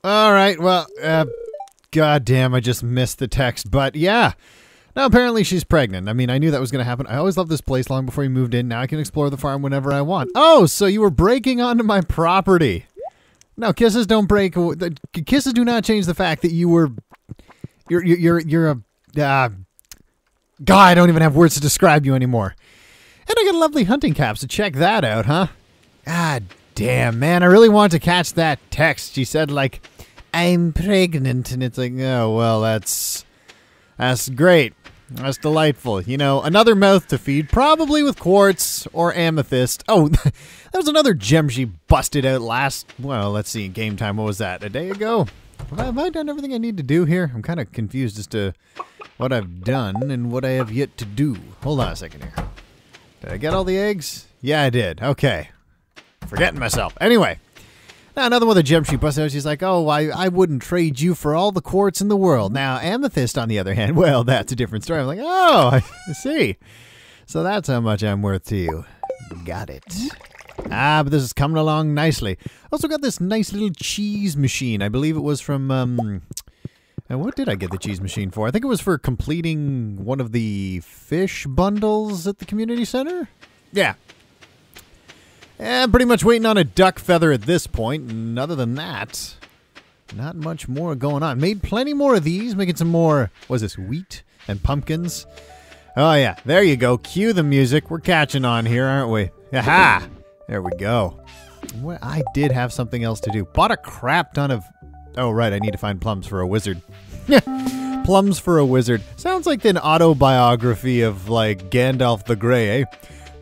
All right, well, goddamn, I just missed the text, but yeah. Now, apparently she's pregnant. I mean, I knew that was going to happen. I always loved this place long before you moved in. Now I can explore the farm whenever I want. Oh, so you were breaking onto my property. No, kisses don't break. Kisses do not change the fact that you're a, God, I don't even have words to describe you anymore. And I got lovely hunting caps, so check that out, huh? God damn, man, I really wanted to catch that text. She said, like, I'm pregnant, and it's like, oh, well, that's great. That's delightful. You know, another mouth to feed, probably with quartz or amethyst. Oh, that was another gem she busted out well, let's see, game time. What was that, a day ago? Have I done everything I need to do here? I'm kind of confused as to what I've done and what I have yet to do. Hold on a second here. Did I get all the eggs? Yeah, I did. Okay. Forgetting myself. Anyway. Now, another one of the gems she busted out. She's like, oh, I wouldn't trade you for all the quartz in the world. Now, amethyst, on the other hand, well, that's a different story. I'm like, oh, I see. So that's how much I'm worth to you. Got it. Ah, but this is coming along nicely. Also got this nice little cheese machine. I believe it was from, and what did I get the cheese machine for? I think it was for completing one of the fish bundles at the community center. Yeah. And pretty much waiting on a duck feather at this point. And other than that, not much more going on. Made plenty more of these, making some more, what is this, wheat and pumpkins? Oh yeah, there you go. Cue the music. We're catching on here, aren't we? Aha! There we go. Well, I did have something else to do. Bought a crap ton of... Oh, right, I need to find plums for a wizard. Plums for a wizard. Sounds like an autobiography of, like, Gandalf the Grey, eh?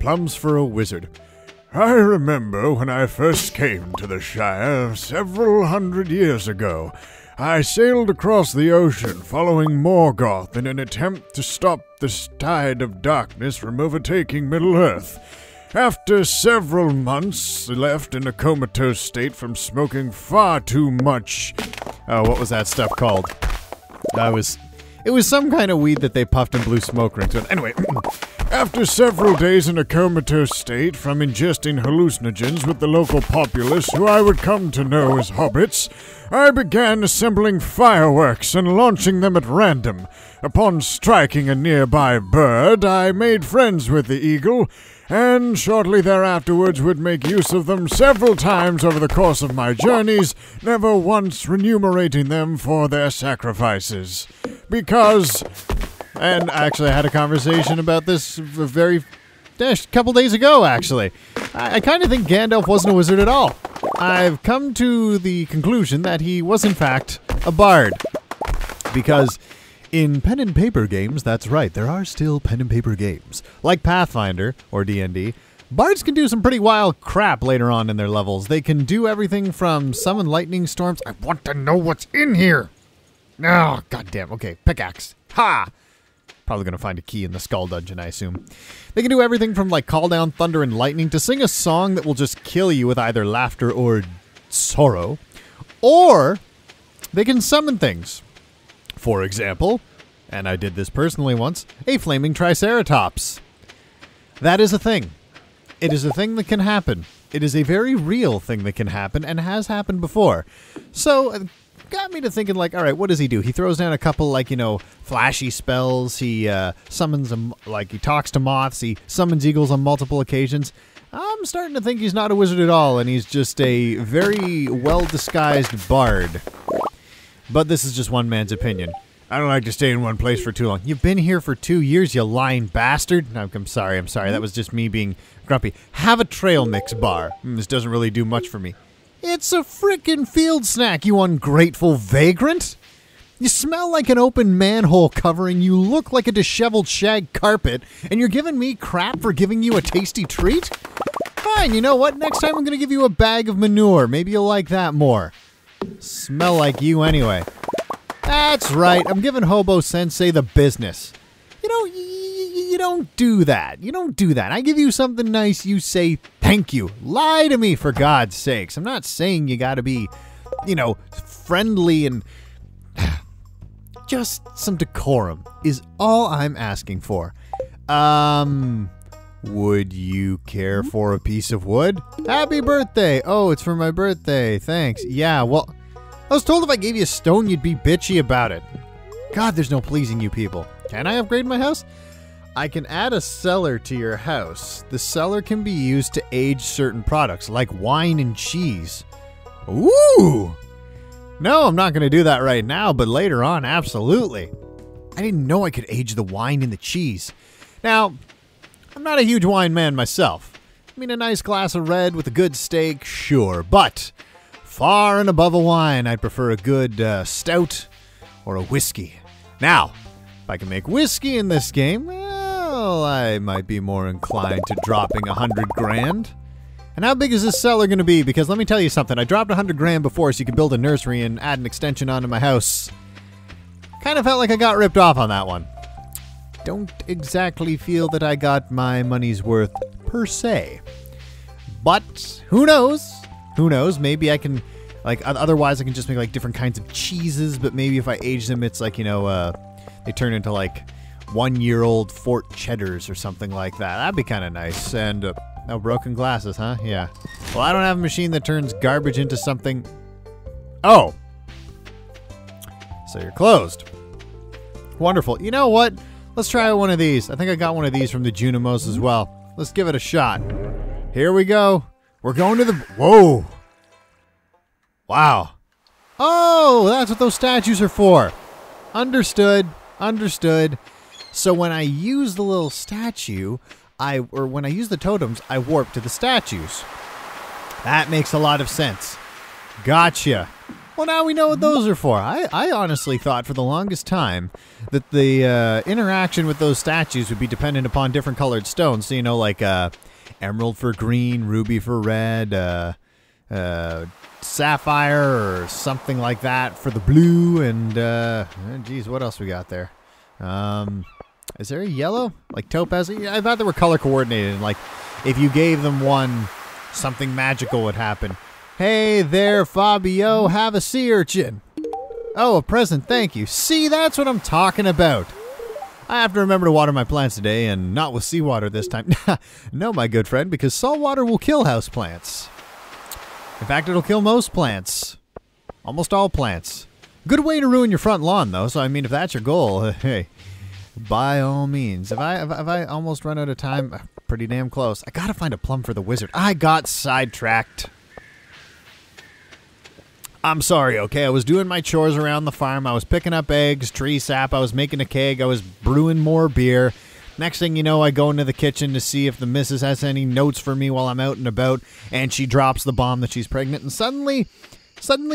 Plums for a wizard. I remember when I first came to the Shire several hundred years ago. I sailed across the ocean following Morgoth in an attempt to stop the tide of darkness from overtaking Middle-earth. After several months left in a comatose state from smoking far too much... Oh, what was that stuff called? It was some kind of weed that they puffed and blew smoke rings with. Anyway, after several days in a comatose state from ingesting hallucinogens with the local populace, who I would come to know as hobbits, I began assembling fireworks and launching them at random. Upon striking a nearby bird, I made friends with the eagle, and shortly thereafterwards would make use of them several times over the course of my journeys, never once remunerating them for their sacrifices. Because, and actually I had a conversation about this a couple days ago, actually. I kind of think Gandalf wasn't a wizard at all. I've come to the conclusion that he was in fact a bard. Because in pen and paper games, that's right, there are still pen and paper games. Like Pathfinder, or D&D, bards can do some pretty wild crap later on in their levels. They can do everything from summon lightning storms. I want to know what's in here! Oh, goddamn. Okay, pickaxe. Ha! Probably going to find a key in the skull dungeon, I assume. They can do everything from, like, call down thunder and lightning to sing a song that will just kill you with either laughter or sorrow. Or they can summon things. For example, and I did this personally once, a flaming triceratops. That is a thing. It is a thing that can happen. It is a very real thing that can happen and has happened before. So, got me to thinking, like, all right, what does he do? He throws down a couple, like, you know, flashy spells. He summons them, like, he talks to moths. He summons eagles on multiple occasions. I'm starting to think he's not a wizard at all, and he's just a very well-disguised bard. But this is just one man's opinion. I don't like to stay in one place for too long. You've been here for 2 years, you lying bastard. No, I'm sorry. That was just me being grumpy. Have a trail mix bar. This doesn't really do much for me. It's a frickin' field snack, you ungrateful vagrant! You smell like an open manhole covering, you look like a disheveled shag carpet, and you're giving me crap for giving you a tasty treat? Fine, you know what? Next time I'm gonna give you a bag of manure. Maybe you'll like that more. Smell like you anyway. That's right, I'm giving Hobo Sensei the business. You know, you don't do that. You don't do that. I give you something nice, you say thank you. Lie to me, for God's sakes. I'm not saying you gotta be, you know, friendly and... Just some decorum is all I'm asking for. Would you care for a piece of wood? Happy birthday! Oh, it's for my birthday. Thanks. Yeah, well... I was told if I gave you a stone, you'd be bitchy about it. God, there's no pleasing you people. Can I upgrade my house? I can add a cellar to your house. The cellar can be used to age certain products, like wine and cheese. Ooh! No, I'm not going to do that right now, but later on, absolutely. I didn't know I could age the wine and the cheese. Now, I'm not a huge wine man myself. I mean, a nice glass of red with a good steak, sure. But far and above a wine, I'd prefer a good stout or a whiskey. Now, if I can make whiskey in this game, well, I might be more inclined to dropping 100 grand. And how big is this cellar going to be? Because let me tell you something. I dropped 100 grand before so you could build a nursery and add an extension onto my house. Kind of felt like I got ripped off on that one. Don't exactly feel that I got my money's worth per se. But who knows? Who knows? Maybe I can, like, otherwise I can just make like different kinds of cheeses, but maybe if I age them, it's like, you know, they turn into like 1-year-old Fort Cheddars or something like that. That'd be kind of nice. And no broken glasses, huh? Yeah. Well, I don't have a machine that turns garbage into something. Oh. So you're closed. Wonderful. You know what? Let's try one of these. I think I got one of these from the Junimos as well. Let's give it a shot. Here we go. We're going to the... Whoa. Wow. Oh, that's what those statues are for. Understood. Understood. So when I use the little statue, when I use the totems, I warp to the statues. That makes a lot of sense. Gotcha. Well, now we know what those are for. I honestly thought for the longest time that the interaction with those statues would be dependent upon different colored stones. So, you know, like emerald for green, ruby for red, sapphire or something like that for the blue. And, geez, what else we got there? Is there a yellow? Like topaz? I thought they were color coordinated. And, like, if you gave them one, something magical would happen. Hey there, Fabio, have a sea urchin. Oh, a present, thank you. See, that's what I'm talking about. I have to remember to water my plants today, and not with seawater this time. No, my good friend, because salt water will kill houseplants. In fact, it'll kill most plants. Almost all plants. Good way to ruin your front lawn, though, so I mean, if that's your goal, hey, by all means. Have I almost run out of time? Pretty damn close. I gotta find a plum for the wizard. I got sidetracked. I'm sorry, okay? I was doing my chores around the farm. I was picking up eggs, tree sap. I was making a keg. I was brewing more beer. Next thing you know, I go into the kitchen to see if the missus has any notes for me while I'm out and about, and she drops the bomb that she's pregnant, and suddenly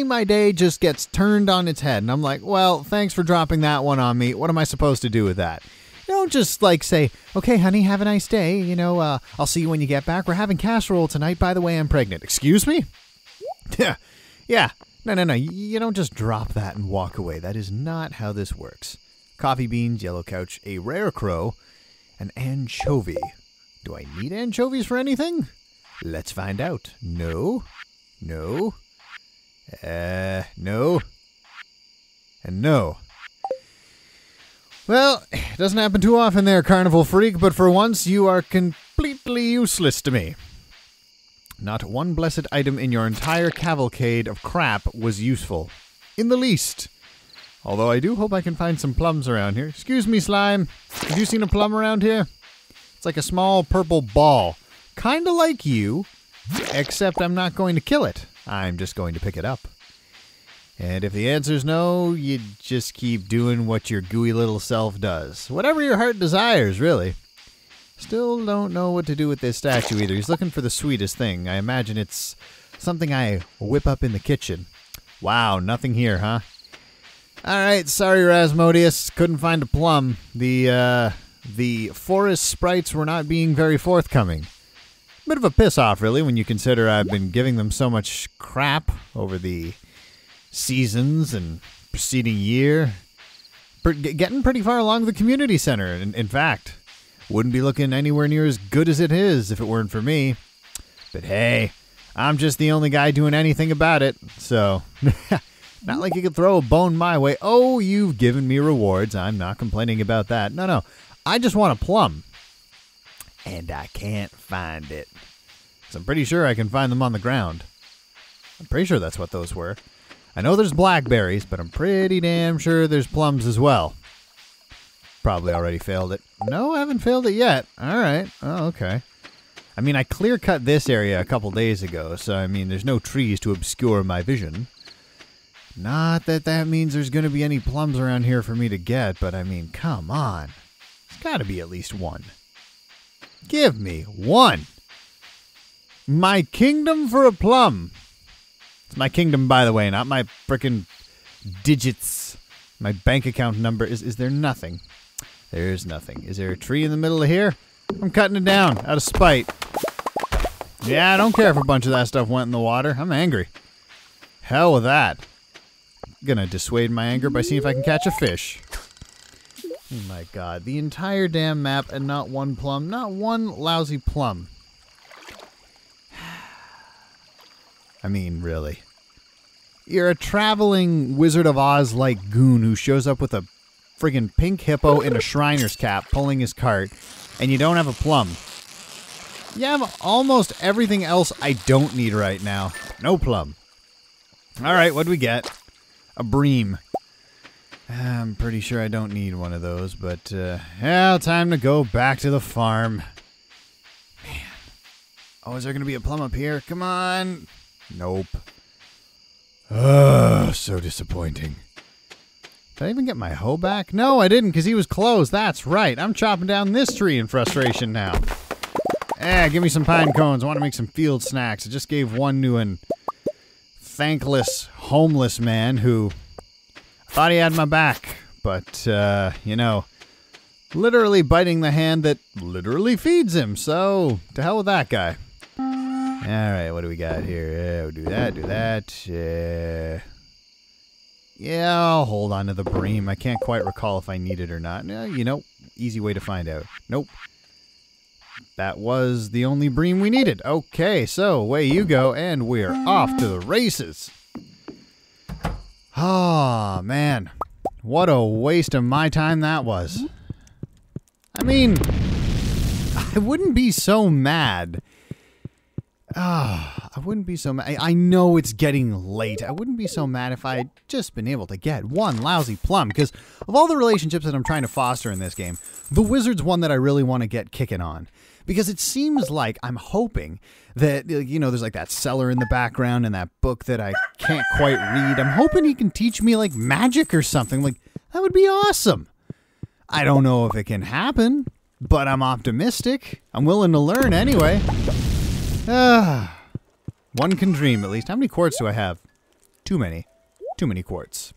my day just gets turned on its head, and I'm like, well, thanks for dropping that one on me. What am I supposed to do with that? You don't just, like, say, okay, honey, have a nice day. You know, I'll see you when you get back. We're having casserole tonight. By the way, I'm pregnant. Excuse me? Yeah. No. You don't just drop that and walk away. That is not how this works. Coffee beans, yellow couch, a rare crow, an anchovy. Do I need anchovies for anything? Let's find out. No. No. No. And no. Well, it doesn't happen too often there, carnival freak, but for once you are completely useless to me. Not one blessed item in your entire cavalcade of crap was useful. In the least. Although I do hope I can find some plums around here. Excuse me, Slime. Have you seen a plum around here? It's like a small purple ball. Kinda like you, except I'm not going to kill it. I'm just going to pick it up. And if the answer's no, you just keep doing what your gooey little self does. Whatever your heart desires, really. Still don't know what to do with this statue either. He's looking for the sweetest thing. I imagine it's something I whip up in the kitchen. Wow, nothing here, huh? Alright, sorry, Rasmodius. Couldn't find a plum. The forest sprites were not being very forthcoming. Bit of a piss-off, really, when you consider I've been giving them so much crap over the seasons and preceding year. Getting pretty far along the community center, in fact. Wouldn't be looking anywhere near as good as it is if it weren't for me. But hey, I'm just the only guy doing anything about it, so not like you could throw a bone my way. Oh, you've given me rewards. I'm not complaining about that. No. I just want a plum. And I can't find it. So I'm pretty sure I can find them on the ground. I'm pretty sure that's what those were. I know there's blackberries, but I'm pretty damn sure there's plums as well. Probably already failed it. No, I haven't failed it yet. All right. Oh, okay. I mean, I clear-cut this area a couple days ago, so, I mean, there's no trees to obscure my vision. Not that that means there's going to be any plums around here for me to get, but, I mean, come on. There's got to be at least one. Give me one. My kingdom for a plum. It's my kingdom, by the way, not my frickin' digits. My bank account number. Is there nothing? There's nothing. Is there a tree in the middle of here? I'm cutting it down out of spite. Yeah, I don't care if a bunch of that stuff went in the water. I'm angry. Hell with that. I'm gonna dissuade my anger by seeing if I can catch a fish. Oh my god. The entire damn map and not one plum. Not one lousy plum. I mean, really. You're a traveling Wizard of Oz-like goon who shows up with a friggin' pink hippo in a Shriner's cap pulling his cart, and you don't have a plum. You have almost everything else I don't need right now. No plum. Alright, what do we get? A bream. I'm pretty sure I don't need one of those, but, yeah, time to go back to the farm. Man. Oh, is there gonna be a plum up here? Come on. Nope. Oh, so disappointing. Did I even get my hoe back? No, I didn't, because he was closed. That's right. I'm chopping down this tree in frustration now. Give me some pine cones. I want to make some field snacks. I just gave one to an thankless, homeless man who thought he had my back. But, you know, literally biting the hand that literally feeds him. So, to hell with that guy. Alright, what do we got here? We'll do that. Yeah, I'll hold on to the bream. I can't quite recall if I need it or not. You know, easy way to find out. Nope. That was the only bream we needed. Okay, so away you go, and we're off to the races. Oh, man. What a waste of my time that was. I mean, I wouldn't be so mad. I wouldn't be so mad. I know it's getting late. I wouldn't be so mad if I had just been able to get one lousy plum, because of all the relationships that I'm trying to foster in this game, the wizard's one that I really want to get kicking on. Because it seems like I'm hoping that, you know, there's like that cellar in the background and that book that I can't quite read. I'm hoping he can teach me like magic or something. Like, that would be awesome. I don't know if it can happen, but I'm optimistic. I'm willing to learn anyway. One can dream, at least. How many quartz do I have? Too many. Too many quartz.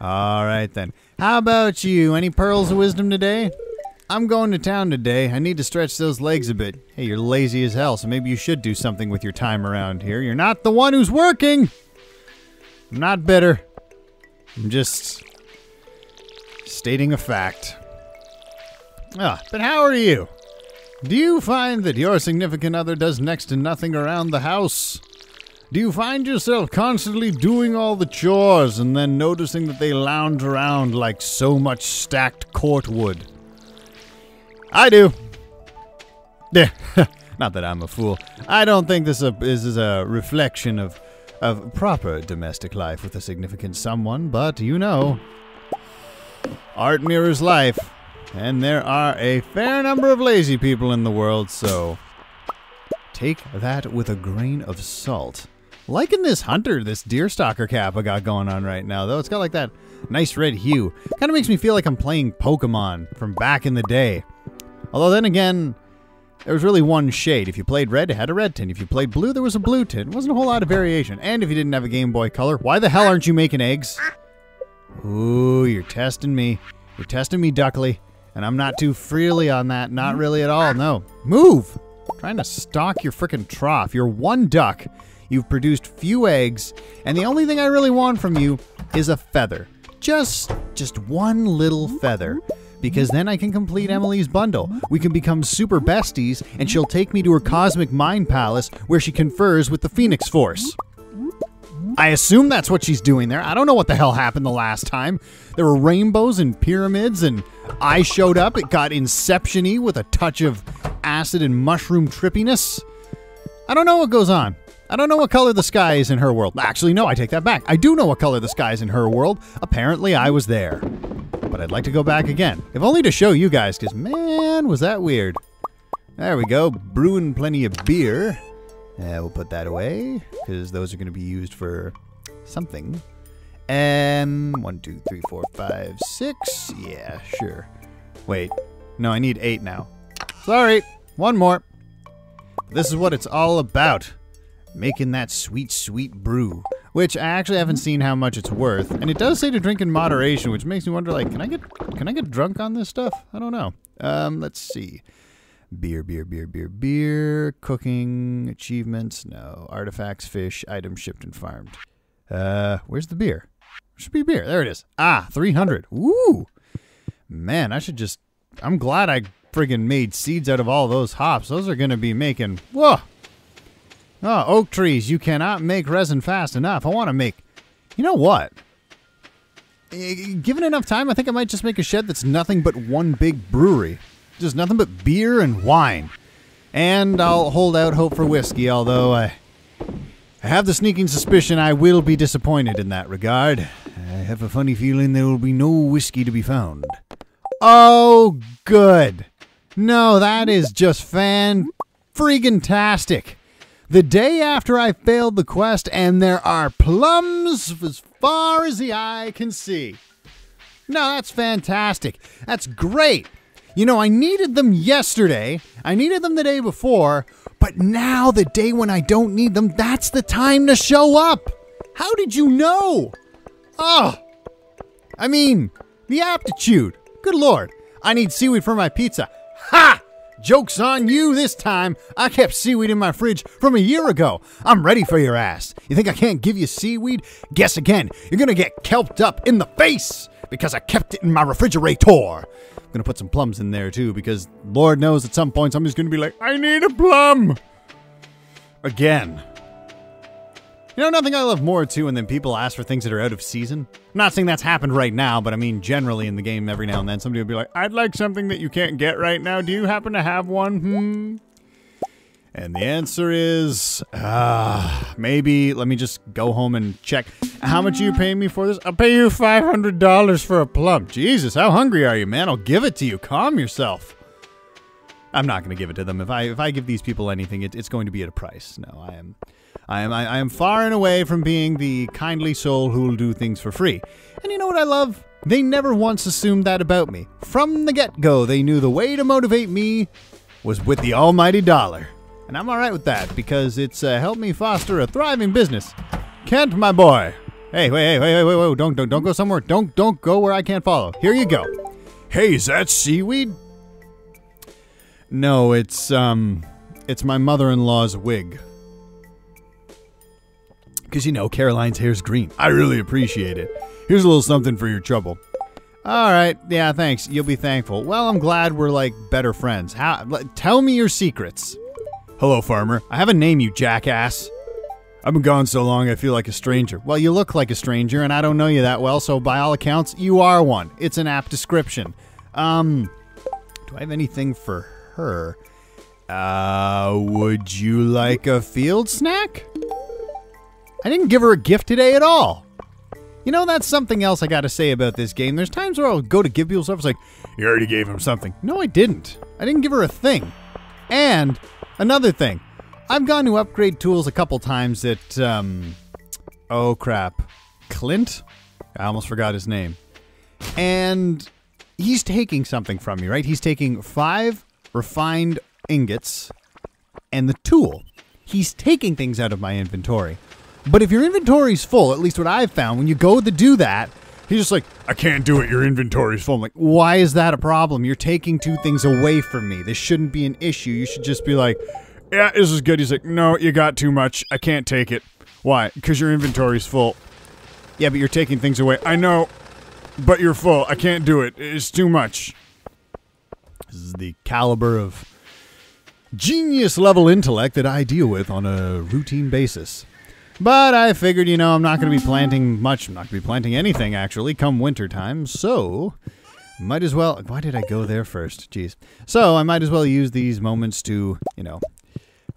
Alright then. How about you? Any pearls of wisdom today? I'm going to town today. I need to stretch those legs a bit. Hey, you're lazy as hell, so maybe you should do something with your time around here. You're not the one who's working! I'm not bitter. I'm just stating a fact. But how are you? Do you find that your significant other does next to nothing around the house? Do you find yourself constantly doing all the chores and then noticing that they lounge around like so much stacked cortwood? I do. Yeah, not that I'm a fool. I don't think this is a reflection of proper domestic life with a significant someone, but you know, art mirrors life. And there are a fair number of lazy people in the world, so take that with a grain of salt. Liking this hunter, this deerstalker cap I got going on right now, though. It's got like that nice red hue. Kind of makes me feel like I'm playing Pokemon from back in the day. Although then again, there was really one shade. If you played red, it had a red tint. If you played blue, there was a blue tint. It wasn't a whole lot of variation. And if you didn't have a Game Boy Color, why the hell aren't you making eggs? Ooh, you're testing me. You're testing me, Duckley. And I'm not too freely on that. Not really at all, no. Move! I'm trying to stock your frickin' trough. You're one duck. You've produced few eggs. And the only thing I really want from you is a feather. Just one little feather. Because then I can complete Emily's bundle. We can become super besties, and she'll take me to her cosmic mind palace where she confers with the Phoenix Force. I assume that's what she's doing there. I don't know what the hell happened the last time. There were rainbows and pyramids, and I showed up. It got Inception-y with a touch of acid and mushroom trippiness. I don't know what goes on. I don't know what color the sky is in her world. Actually, no, I take that back. I do know what color the sky is in her world. Apparently, I was there. But I'd like to go back again. If only to show you guys, because, man, was that weird. There we go. Brewing plenty of beer. We'll put that away, because those are going to be used for something. 1, 2, 3, 4, 5, 6. Yeah, sure. Wait. No, I need 8 now. Sorry. One more. This is what it's all about. Making that sweet, sweet brew. Which I actually haven't seen how much it's worth. And it does say to drink in moderation, which makes me wonder, like, can I get drunk on this stuff? I don't know. Let's see. Beer, beer, beer, beer, beer. Cooking. Achievements. No. Artifacts, fish, items shipped and farmed. Where's the beer? There should be beer. There it is. Ah, 300. Woo! Man, I should just... I'm glad I friggin' made seeds out of all those hops. Those are gonna be making... Whoa! Oh, oak trees. You cannot make resin fast enough. I want to make... You know what? Given enough time, I think I might just make a shed that's nothing but one big brewery. Just nothing but beer and wine. And I'll hold out hope for whiskey, although I have the sneaking suspicion I will be disappointed in that regard. I have a funny feeling there will be no whiskey to be found. Oh, good. No, that is just fan-freaking-tastic. The day after I failed the quest, and there are plums as far as the eye can see. No, that's fantastic. That's great. You know, I needed them yesterday. I needed them the day before. But now, the day when I don't need them, that's the time to show up. How did you know? Oh, I mean, the aptitude. Good Lord. I need seaweed for my pizza. Ha! Joke's on you this time. I kept seaweed in my fridge from a year ago. I'm ready for your ass. You think I can't give you seaweed? Guess again. You're gonna get kelped up in the face because I kept it in my refrigerator. I'm gonna put some plums in there too because Lord knows at some point somebody's gonna be like, I need a plum. Again. You know, nothing I love more too, and then people ask for things that are out of season. I'm not saying that's happened right now, but I mean generally in the game every now and then somebody will be like, I'd like something that you can't get right now. Do you happen to have one? And the answer is, maybe let me just go home and check. How much are you paying me for this? I'll pay you $500 for a plum. Jesus, how hungry are you, man? I'll give it to you. Calm yourself. I'm not going to give it to them. If I give these people anything, it's going to be at a price. No, I am far and away from being the kindly soul who will do things for free. And you know what I love? They never once assumed that about me. From the get-go, they knew the way to motivate me was with the almighty dollar. And I'm alright with that, because it's helped me foster a thriving business. Kent, my boy. Hey, wait, don't go somewhere. Don't go where I can't follow. Here you go. Hey, is that seaweed? No, it's my mother-in-law's wig. Because, you know, Caroline's hair's green. I really appreciate it. Here's a little something for your trouble. All right. Yeah, thanks. You'll be thankful. Well, I'm glad we're, like, better friends. Tell me your secrets. Hello, farmer. I have a name, you jackass. I've been gone so long I feel like a stranger. Well, you look like a stranger, and I don't know you that well, so by all accounts, you are one. It's an apt description. Do I have anything for her? Would you like a field snack? I didn't give her a gift today at all. You know, that's something else I gotta say about this game. There's times where I'll go to give people stuff, it's like, you already gave him something. No, I didn't. I didn't give her a thing. And another thing. I've gone to upgrade tools a couple times at, oh crap, Clint? I almost forgot his name. And he's taking something from me, right? He's taking 5 refined ingots and the tool. He's taking things out of my inventory. But if your inventory's full, at least what I've found, when you go to do that, he's just like, I can't do it, your inventory's full. I'm like, why is that a problem? You're taking 2 things away from me. This shouldn't be an issue. You should just be like, yeah, this is good. He's like, no, you got too much. I can't take it. Why? Because your inventory's full. Yeah, but you're taking things away. I know, but you're full. I can't do it. It's too much. This is the caliber of genius level intellect that I deal with on a routine basis. But I figured, you know, I'm not going to be planting much. I'm not going to be planting anything, actually, come winter time. So, might as well... Why did I go there first? Jeez. So, I might as well use these moments to, you know,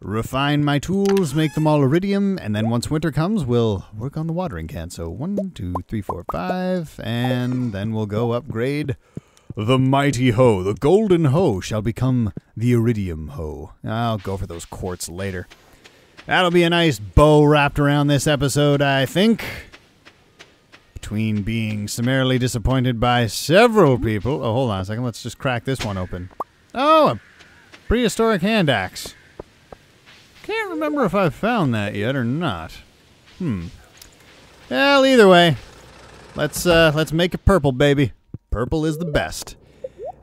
refine my tools, make them all iridium, and then once winter comes, we'll work on the watering can. So 1, 2, 3, 4, 5, and then we'll go upgrade the mighty hoe. The golden hoe shall become the iridium hoe. I'll go for those quartz later. That'll be a nice bow wrapped around this episode, I think. Between being summarily disappointed by several people. Oh, hold on a second. Let's just crack this one open. Oh, a prehistoric hand axe. Can't remember if I've found that yet or not. Well, either way, let's make it purple, baby. Purple is the best.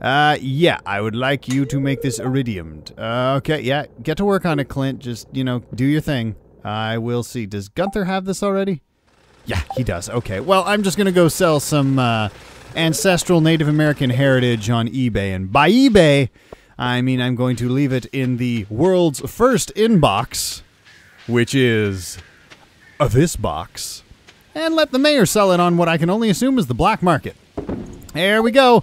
Yeah, I would like you to make this iridiumed. Okay, yeah, get to work on it, Clint. Just, do your thing. I will see. Does Gunther have this already? Yeah, he does. Okay, well, I'm just going to go sell some ancestral Native American heritage on eBay. And by eBay, I mean I'm going to leave it in the world's first inbox, which is this box, and let the mayor sell it on what I can only assume is the black market. There we go.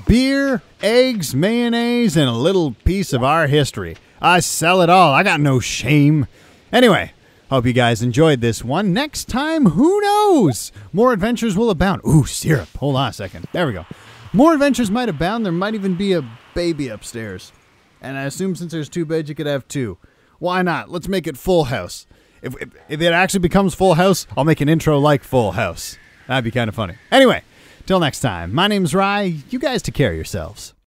Beer, eggs, mayonnaise, and a little piece of our history. I sell it all. I got no shame. Anyway, hope you guys enjoyed this one. Next time, who knows? More adventures will abound. Ooh, syrup. Hold on a second. There we go. More adventures might abound. There might even be a baby upstairs. And I assume since there's 2 beds, you could have 2. Why not? Let's make it Full House. If it actually becomes Full House, I'll make an intro like Full House. That'd be kind of funny. Anyway, till next time, my name's Rye. You guys take care of yourselves.